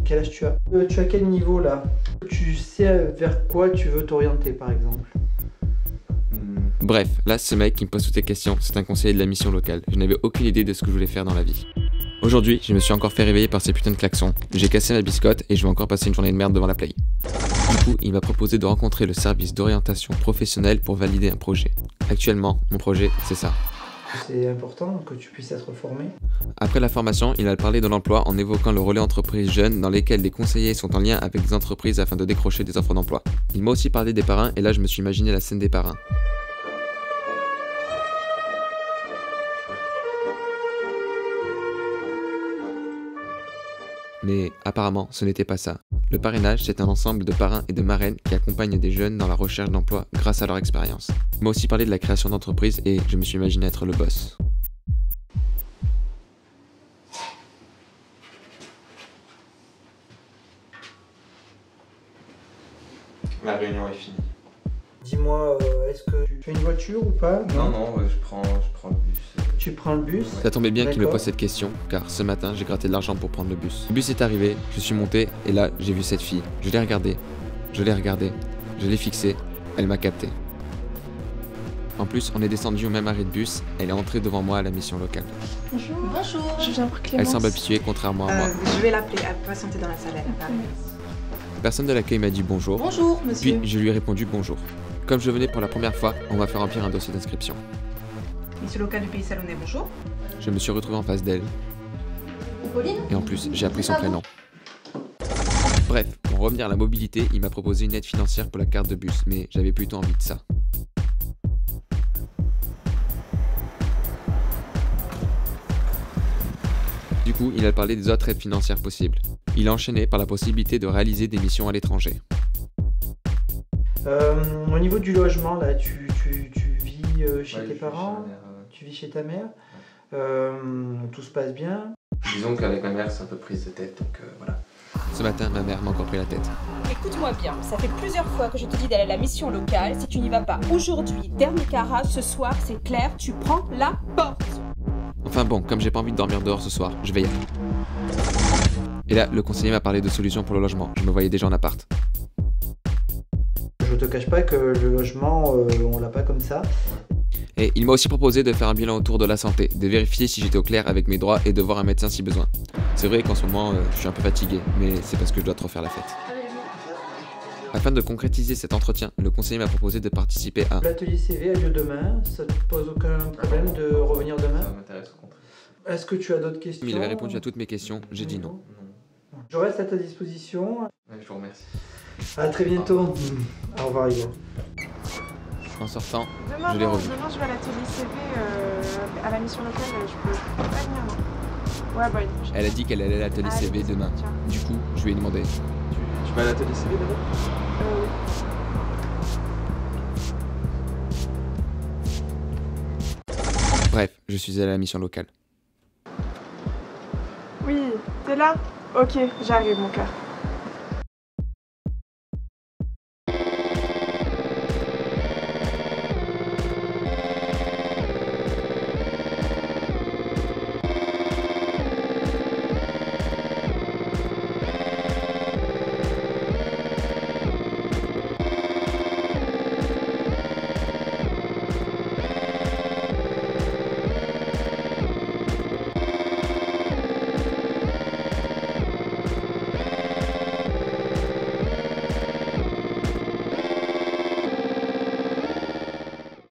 Quel âge tu as? Tu as quel niveau là? Tu sais vers quoi tu veux t'orienter par exemple? Bref, là, ce mec qui me pose toutes les questions, c'est un conseiller de la mission locale. Je n'avais aucune idée de ce que je voulais faire dans la vie. Aujourd'hui, je me suis encore fait réveiller par ces putains de klaxons. J'ai cassé ma biscotte et je vais encore passer une journée de merde devant la play. Du coup, il m'a proposé de rencontrer le service d'orientation professionnelle pour valider un projet. Actuellement, mon projet, c'est ça. C'est important que tu puisses être formé. Après la formation, il a parlé de l'emploi en évoquant le relais entreprises jeunes dans lesquels les conseillers sont en lien avec des entreprises afin de décrocher des offres d'emploi. Il m'a aussi parlé des parrains et là je me suis imaginé la scène des parrains. Mais apparemment, ce n'était pas ça. Le parrainage, c'est un ensemble de parrains et de marraines qui accompagnent des jeunes dans la recherche d'emploi grâce à leur expérience. Il m'a aussi parlé de la création d'entreprises et je me suis imaginé être le boss. La réunion est finie. Dis-moi, est-ce que tu as une voiture ou pas? Non, je prends le bus. Tu prends le bus? Ça tombait bien qu'il me D'accord. pose cette question, car ce matin j'ai gratté de l'argent pour prendre le bus. Le bus est arrivé, je suis monté, et là j'ai vu cette fille. Je l'ai regardée, je l'ai fixée, elle m'a capté. En plus, on est descendu au même arrêt de bus, elle est entrée devant moi à la mission locale. Bonjour. Bonjour. Je viens pour Clémence. Elle semble habituée, contrairement à moi. Je vais l'appeler, elle peut patienter dans la salle, elle apparaît. Personne de l'accueil m'a dit bonjour, Bonjour, monsieur. puis je lui ai répondu bonjour. Comme je venais pour la première fois, on m'a fait remplir un dossier d'inscription. Mission locale du pays salonnais, bonjour. Je me suis retrouvé en face d'elle, Pauline. et en plus, j'ai appris son prénom. Bref, pour revenir à la mobilité, il m'a proposé une aide financière pour la carte de bus, mais j'avais plutôt envie de ça. Du coup, il a parlé des autres aides financières possibles. Il a enchaîné par la possibilité de réaliser des missions à l'étranger. Au niveau du logement, là, tu vis chez tes parents? Tu vis chez ta mère? Tout se passe bien? Disons qu'avec ma mère, c'est un peu prise de tête, donc voilà. Ce matin, ma mère m'a encore pris la tête. Écoute-moi bien, ça fait plusieurs fois que je te dis d'aller à la mission locale. Si tu n'y vas pas aujourd'hui, dernier cara, ce soir, c'est clair, tu prends la porte. Enfin bon, comme j'ai pas envie de dormir dehors ce soir, je vais y aller. Et là, le conseiller m'a parlé de solutions pour le logement. Je me voyais déjà en appart. Je te cache pas que le logement, on l'a pas comme ça. Et il m'a aussi proposé de faire un bilan autour de la santé, de vérifier si j'étais au clair avec mes droits et de voir un médecin si besoin. C'est vrai qu'en ce moment, je suis un peu fatigué, mais c'est parce que je dois trop faire la fête. Afin de concrétiser cet entretien, le conseiller m'a proposé de participer à... L'atelier CV a lieu demain, ça te pose aucun problème de revenir demain? Ça m'intéresse au contraire. Est-ce que tu as d'autres questions? Il avait répondu à toutes mes questions, j'ai dit non. Non. Je reste à ta disposition. Ouais, je vous remercie. À très bientôt. Au revoir Igor. En sortant, Demain, je l'ai revu. demain, je vais à l'atelier CV à la mission locale, je peux pas venir, non? Ouais, bah, Elle a dit qu'elle allait à l'atelier Ah, CV oui, demain. tiens. Du coup, je lui ai demandé. Tu vas à l'atelier CV d'abord? Bref, je suis allé à la mission locale. Oui, t'es là? Ok, j'arrive, mon cœur.